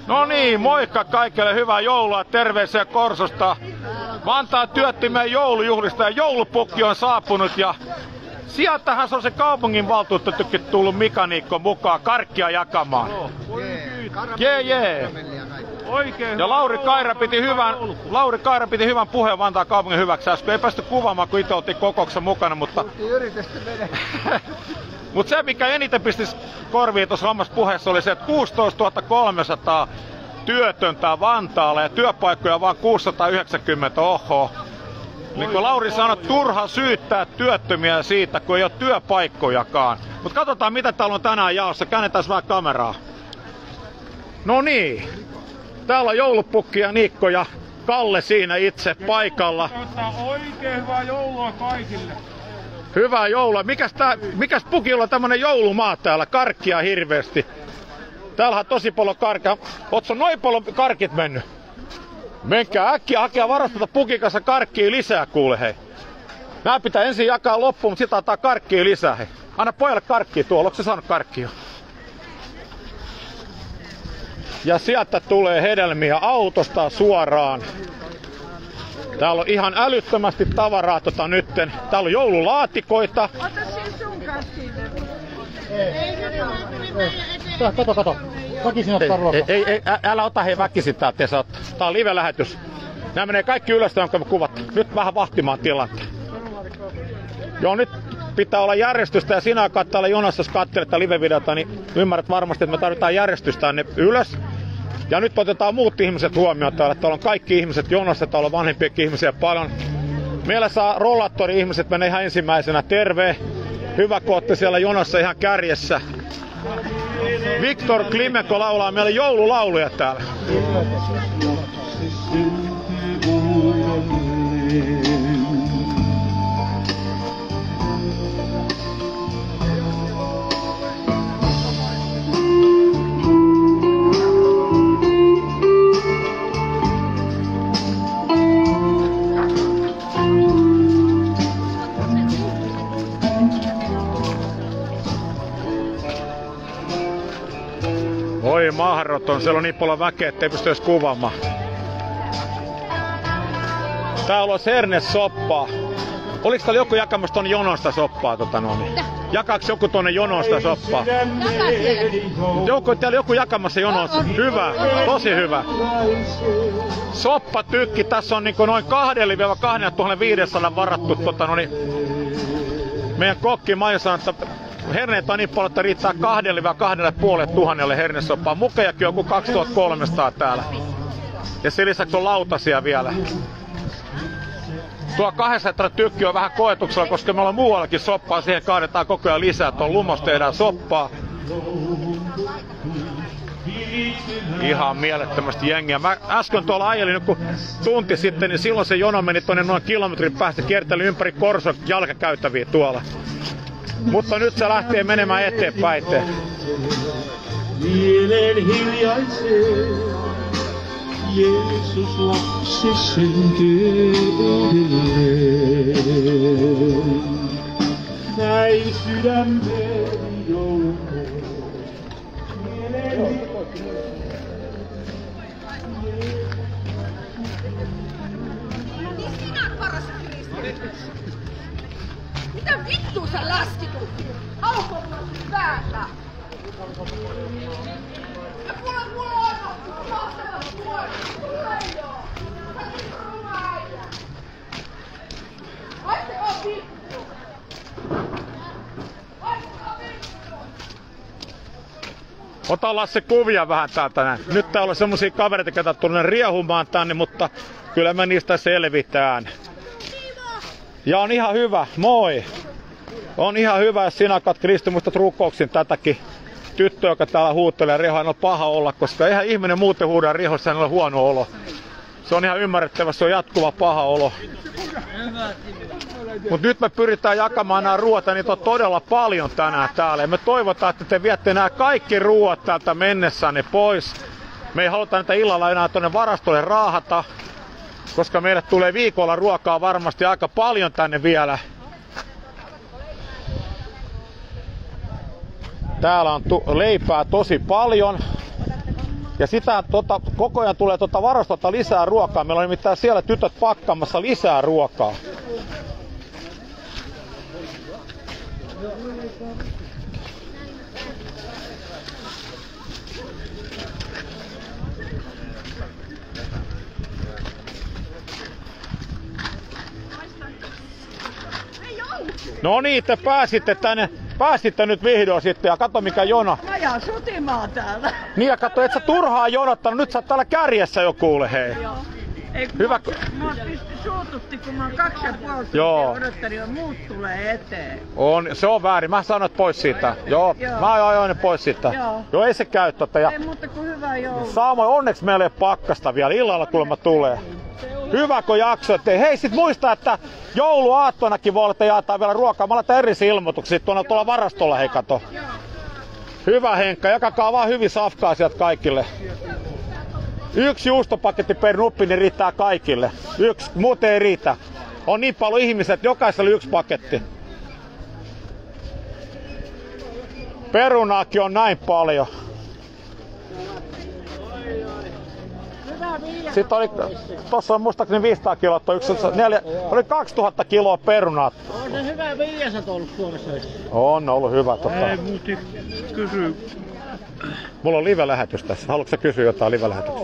No niin, moikka kaikille, hyvää joulua, terveisiä Korsosta. Vantaan työttimeen joulujuhlista ja joulupukki on saapunut ja sieltähän se on se kaupunginvaltuutettukin tullut Mika Niikko mukaan karkkia jakamaan. Jee. Ja Lauri Kaira piti hyvän puheen Vantaan kaupungin hyväksi äsken. Ei päästy kuvaamaan, kun itse oltiin kokouksessa mukana, mutta... Mutta se, mikä eniten pisti korviin tuossa omassa puheessa, oli se, että 16 300 työtöntä Vantaalla ja työpaikkoja vaan 690, oho. Niin kuin Lauri sanoi, turha syyttää työttömiä siitä, kun ei ole työpaikkojakaan. Mutta katsotaan, mitä täällä on tänään jaossa. Käännetään vähän kameraa. No niin. Täällä on joulupukki ja Niikko ja Kalle siinä itse paikalla. Oikein hyvää joulua kaikille. Hyvää joulua. Mikäs pukilla on tämmönen joulumaa täällä? Karkkia hirveästi. Täällä on tosi paljon karkkia. Ootko noin paljon karkit mennyt? Menkää äkkiä hakea varastota pukin kanssa karkkia lisää, kuule hei. Nää pitää ensin jakaa loppuun, mutta sitä antaa karkkia lisää hei. Anna pojalle karkkia tuolla, onko se saanut karkkia? Ja sieltä tulee hedelmiä autosta suoraan. Täällä on ihan älyttömästi tavaraa nytten. Täällä on joululaatikoita. Ota sen sun kanssa. Kato. Väkisin ottaa ruokaa. Ei, älä ota hei väkisin täältä. Tää on live-lähetys. Nämä menee kaikki ylös, jonka me kuvat. Nyt vähän vahtimaan tilanteen. Joo, nyt pitää olla järjestystä ja sinä aikaa täällä jonossa, jos katselet tätä live-videota, niin ymmärrät varmasti, että me tarvitaan järjestystä tänne ylös. Ja nyt otetaan muut ihmiset huomioon täällä. Täällä on kaikki ihmiset jonossa, täällä on vanhempiakin ihmisiä paljon. Meillä saa rollaattori-ihmiset mennä ihan ensimmäisenä. Terve! Hyvä, kun olette siellä jonossa ihan kärjessä. Viktor Klimeko laulaa meille joululauluja täällä. Oi mahdoton, siellä on niin paljon väkeä, ettei pysty edes kuvaamaan. Täällä on hernesoppaa. Oliks täällä joku jakamassa tonne jonosta soppaa? Jakaaks joku tonne jonosta soppaa? Täällä joku jakamassa jonosta. Hyvä, tosi hyvä. Soppatykki, tässä on niinku noin 2-2500 varattu meidän kokki Maija sanoo, että herneitä on niin paljon, että riittää 2-2,500 hernesoppaa. Mukejakin on joku 2300 täällä. Ja sen lisäksi on lautasia vielä. Tuo 200 tykki on vähän koetuksella, koska meillä on muuallakin soppaa. Siihen kaadetaan koko ajan lisää. Tuon lumos tehdään soppaa. Ihan mielettömästi jengiä. Mä äsken tuolla ajelin joku tunti sitten, niin silloin se jono meni tonne noin kilometrin päästä. Kierteli ympäri Korson jalkakäytäviä tuolla. Mutta nyt se lähtee menemään eteenpäin. Mielen hiljaisen Jeesus lapsi syntyy edelleen. Näin sydämeni joulun. Mitä vittua sä laskitut? Aukon päällä! Ja mulla on mahtava tuoli! Tule joo! Sä oot ruma äijä! Haistakaa vittu! Haistakaa vittu! Ota Lasse kuvia vähän täältä näin. Nyt täällä on semmosia kavereita, jotka tulee riehumaan tänne, mutta kyllä me niistä selvitään. Ja on ihan hyvä, moi! On ihan hyvä, jos sinä kat Kristi muistat rukouksin tätäkin tyttöä, joka täällä huuttelee riehoa. On paha olla, koska eihän ihminen muuten huuda riehossa, hänellä on huono olo. Se on ihan ymmärrettävä, se on jatkuva paha olo. Mut nyt me pyritään jakamaan nämä ruoat, niitä on todella paljon tänään täällä. Ja me toivotaan, että te viette nämä kaikki ruoat täältä mennessänne pois. Me ei haluta näitä illalla enää tonne varastolle raahata, koska meille tulee viikolla ruokaa varmasti aika paljon tänne vielä. Täällä on leipää tosi paljon. Ja sitä koko ajan tulee varastolta lisää ruokaa. Meillä on nimittäin siellä tytöt pakkaamassa lisää ruokaa. No niin, te pääsitte tänne. Pääsitte nyt vihdoin sitten ja katso mikä jono. Mä jään sotimaan täällä. Niin ja katso, et sä turhaa jonottanut. Nyt sä oot täällä kärjessä jo kuule hei. Joo. Ei, Hyvä. Mä suututti, kun mä oon 2,5 tuntia Joo. odottanut ja muut tulee eteen. Se on väärin. Mä sanoin pois siitä. Joo. Mä ajoin ne pois siitä. Joo, ei se käy Ja Ei muuta kuin hyvää joulua. Samoin, onneksi meillä ei ole pakkasta vielä. Illalla kuulemma tulee. Hyvä kun jaksoitte. Hei sit muista, että jouluaattonakin voi olla, että jaetaan vielä ruokaa. Mä laitan eri ilmoituksia tuolla varastolla, hei kato. Hyvä Henkka, jakakaa vaan hyvin safka-asiat kaikille. 1 juustopaketti per nuppi, niin riittää kaikille. 1, muuten ei riitä. On niin paljon ihmisiä, että jokaiselle 1 paketti. Perunaakin on näin paljon. Sitten oli, tossa on muistaakseni 500 kiloa, oli 2000 kiloa perunaa. On se hyvä 500 ollut Suomessa. On ollut hyvä. Ei muuti kysy. Mulla on live-lähetys tässä. Haluatko sä kysyä jotain live-lähetystä?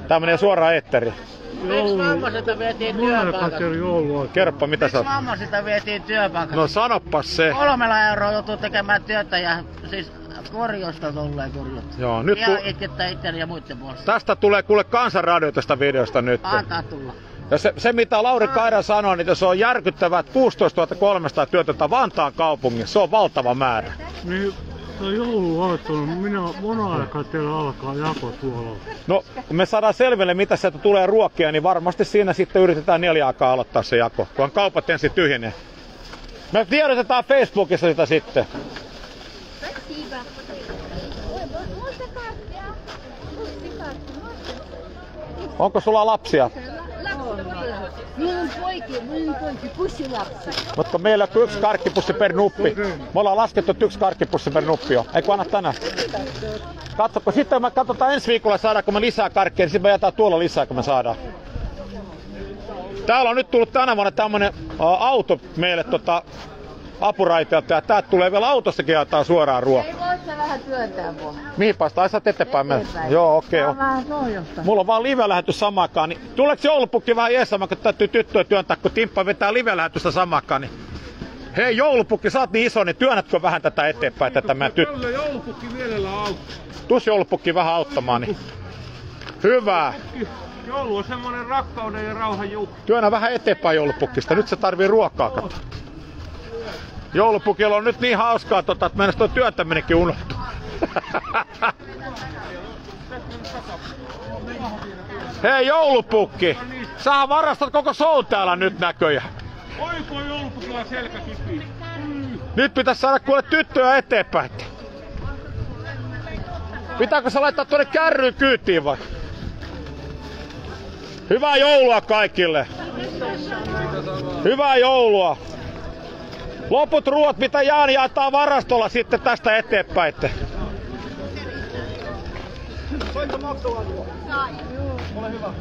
Tää menee suoraan eetteriin. Miksi mamma sitä vietiin työpaikasta? Kerropa mitä sä oot. Mamma sitä vietiin työpaikasta. No sanopas se. 3 € joutuu tekemään työtä ja siis korjosta tolleen korjottu. Joo, nyt ja itkettää itteni ja muiden puolesta. tästä tulee kuule Kansanradio tästä videosta nyt. Antaa tulla. Ja se mitä Lauri Kaira sanoi, niin se on järkyttävät 16 300 työtöntä Vantaan kaupungissa. Se on valtava määrä. Niin, tämä jouluaattona, mona aikaa teillä alkaa jako tuolla? No, kun me saadaan selville, mitä sieltä tulee ruokia, niin varmasti siinä sitten yritetään 4 aikaa aloittaa se jako, kun kaupat ensin tyhjenee. Me tiedotetaan Facebookissa sitä sitten. Onko sulla lapsia? Minun poiki, pussilapsi. Mutta meillä on 1 karkkipussi per nuppi. Me ollaan laskettu, että 1 karkkipussi per nuppi on. Eikö anna tänään? Katsokko, sitten me katsotaan ensi viikolla saadaanko me lisää karkkeja, niin sitten me jätään tuolla lisää, kun me saadaan. Täällä on nyt tullut tänä vuonna tämmönen auto meille apuraiteelta ja täältä tulee vielä autostakin jaetaan suoraan ruokaa. Ei voit sä vähän työntää mua. Mihin päästä? Ai sä eteenpäin mennä? Joo, okei. Mä vähän pohjosta. Mulla on vaan live-lähetys samaan niin tuleeko joulupukki vähän jeesamaan, kun täytyy tyttöä työntää, kun Timppa vetää live-lähetystä samaan niin hei joulupukki, sä oot niin iso, niin työnnätkö vähän tätä eteenpäin, tätä meidän tyttöä? Kyllä joulupukki mielellä auttaa. Tuus joulupukki vähän auttamaan, niin hyvä. Joulu on semmonen rakkauden ja rauhan juhla. Työnnä vähän eteenpäin joulupukkista, nyt se tarvii ruokaa, kato. Joulupukilla on nyt niin hauskaa, että mennäs toi työntäminenkin unohtuu. Hei joulupukki! Sähän varastat koko show täällä nyt näköjään. Oiko joulupukilla selkäkipi? Nyt pitäis saada kuule tyttöä eteenpäin. Pitääkö sä laittaa tuonne kärryyn kyytiin vai? Hyvää joulua kaikille! Hyvää joulua! Loput ruoat mitä jää, niin jaetaan varastolla sitten tästä eteenpäin. Soitko maksua? Sai. Ole hyvä.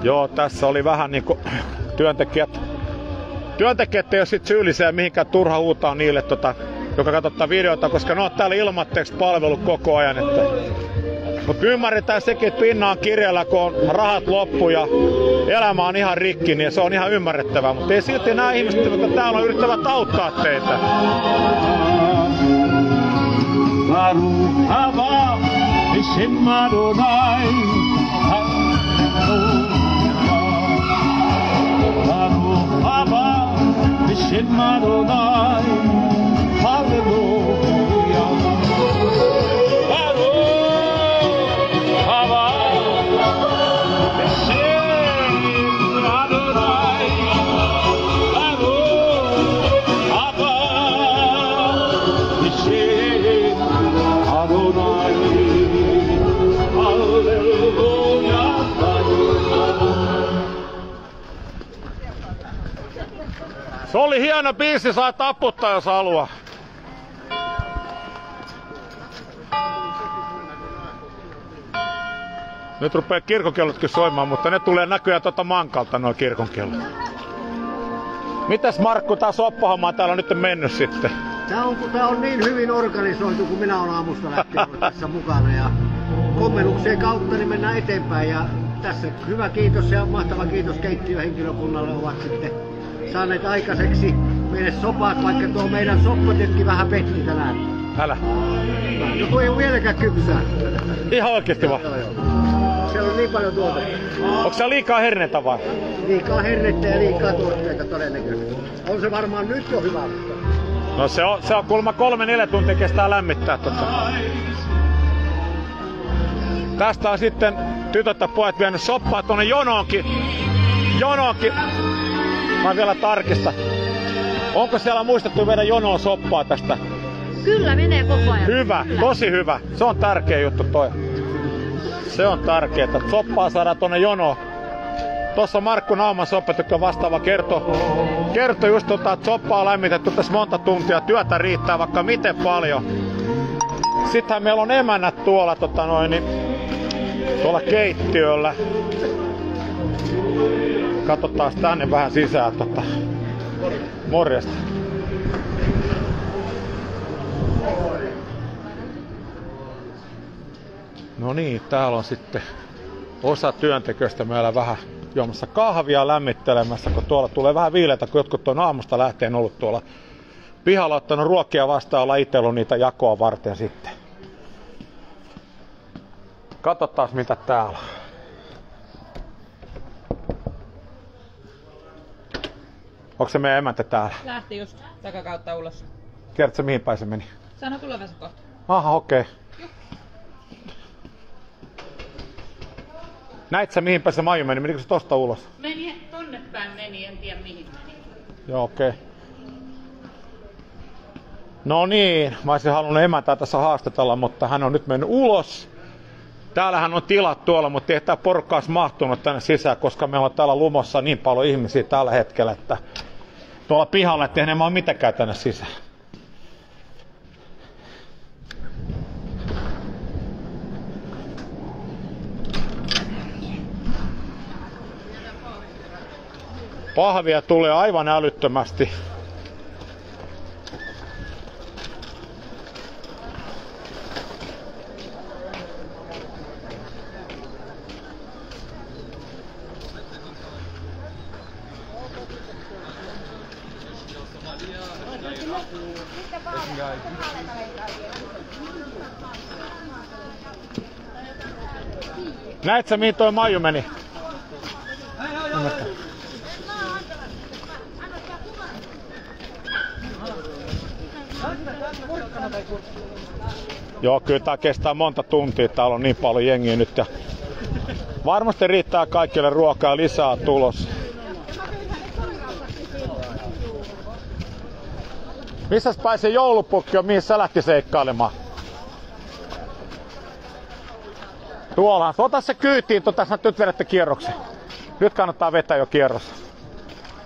Joo, tässä oli vähän niinku työntekijät ei ole sit syyllisiä mihinkään turha huutaa niille, joka katsottaa videota, koska ne on täällä ilmatteeksi palvelu koko ajan. Mutta ymmärretään sekin, että pinna on kirjalla, kun on rahat loppu ja elämä on ihan rikki, niin se on ihan ymmärrettävää. Mutta ei silti nämä ihmiset, jotka täällä on, yrittävät auttaa teitä. Baruch haba Hashem Adonai Baruch haba Hashem Adonai Hallelujah Baruch haba Hashem Adonai Baruch haba Hashem Adonai, Hallelujah. Se oli oli hieno biisi, saa taputtaa jos haluaa. Nyt rupee kirkonkellotkin soimaan, mutta ne tulee näköjään Mankalta nuo kirkonkellot. Mitäs Markku, tää soppahomma täällä on nyt mennyt sitten? Tää on niin hyvin organisoitu, kun minä olen aamusta lähtien tässä mukana. Ja kommelluksien kautta niin mennään eteenpäin. Ja tässä hyvä kiitos ja mahtava kiitos keittiöhenkilökunnalle ovat sitten saaneet aikaiseksi meille sopat, vaikka tuo meidän soppatetkin vähän petti tänään. Älä. Joku ei ole vieläkään kypsää. Ihan oikeesti vaan. Siellä on niin paljon tuotteita. Onko se liikaa hernetä vai? Liikaa hernettä ja liikaa tuotteita todennäköisesti. On se varmaan nyt jo hyvä. No se on kuulemma 3-4 tuntia kestää lämmittää Tästä on sitten tytöt ja pojat vienyt soppaa tuonne jonoonkin. Mä vielä tarkistan. Onko siellä muistettu viedä jonoon soppaa tästä? Kyllä menee koko ajan. Hyvä, Kyllä. tosi hyvä. Se on tärkeä juttu toi. Se on tärkeää, että soppaa saadaan tuonne jonoon. Tossa Markku Nauman soppatykkö vastaava kertoi just että soppaa on lämmitetty tässä monta tuntia. Työtä riittää vaikka miten paljon. Sittenhän meillä on emännät tuolla, tuolla keittiöllä. Katsotaan tänne vähän sisään. Morjesta. No niin, täällä on sitten osa työntekijöistä meillä vähän juomassa kahvia lämmittelemässä, kun tuolla tulee vähän viileitä, kun jotkut on aamusta lähtien ollut tuolla pihalla ottanut ruokia vastaan, olla itse ollut niitä jakoa varten sitten. Katsotaan mitä täällä on. Onko se meidän emäntä täällä? Lähti just takakautta ulos. Tiedätkö mihin päin se meni? Sano tulevansa kohta. Aha, okei. Okay. Näit sä mihin päin se Maiju meni? Menikö se tosta ulos? Meni tonne päin meni, en tiedä mihin meni. Joo, okei. Okay. No niin, mä olisin halunnut emäntää tässä haastatella, mutta hän on nyt mennyt ulos. Täällähän on tilat tuolla, mutta ei tää porukka olisi mahtunut tänne sisään, koska meillä on täällä Lumossa niin paljon ihmisiä tällä hetkellä, että tuolla pihalla ettei enemmän ole mitenkään tänne sisään. Pahvia tulee aivan älyttömästi. Näet sä mihin toi Maiju meni? Joo, kyllä tää kestää monta tuntia. Täällä on niin paljon jengiä nyt ja varmasti riittää kaikille ruokaa lisää tulos. Missäs päin se joulupukki on, mihin sä lähti seikkailemaan? Tuollahan. Ota se kyytiin, tässä nyt vedätte kierroksen. Nyt kannattaa vetää jo kierros.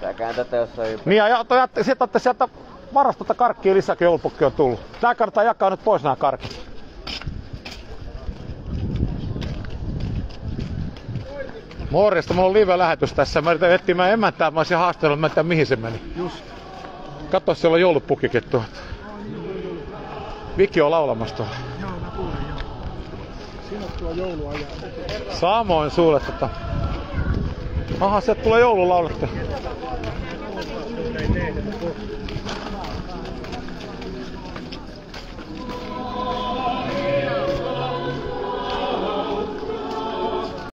Tää kääntätä jossain. Niin ja sit otte sieltä varastota karkkia lisää, kun joulupukki on tullut. Tää kannattaa jakaa nyt pois nämä karkit. Morjesta, mulla on live-lähetys tässä. Mä yritän etsimään emäntää, mä olisin haastellut, mä en tiedä mihin se meni. Just. Katso, siellä on joulupukkikin tuolta. Viki on laulamassa tuolla. Joo, mä kuulin joo. Sinottua joulua ja... Samoin sulle Aha, sieltä tulee joululaulettu.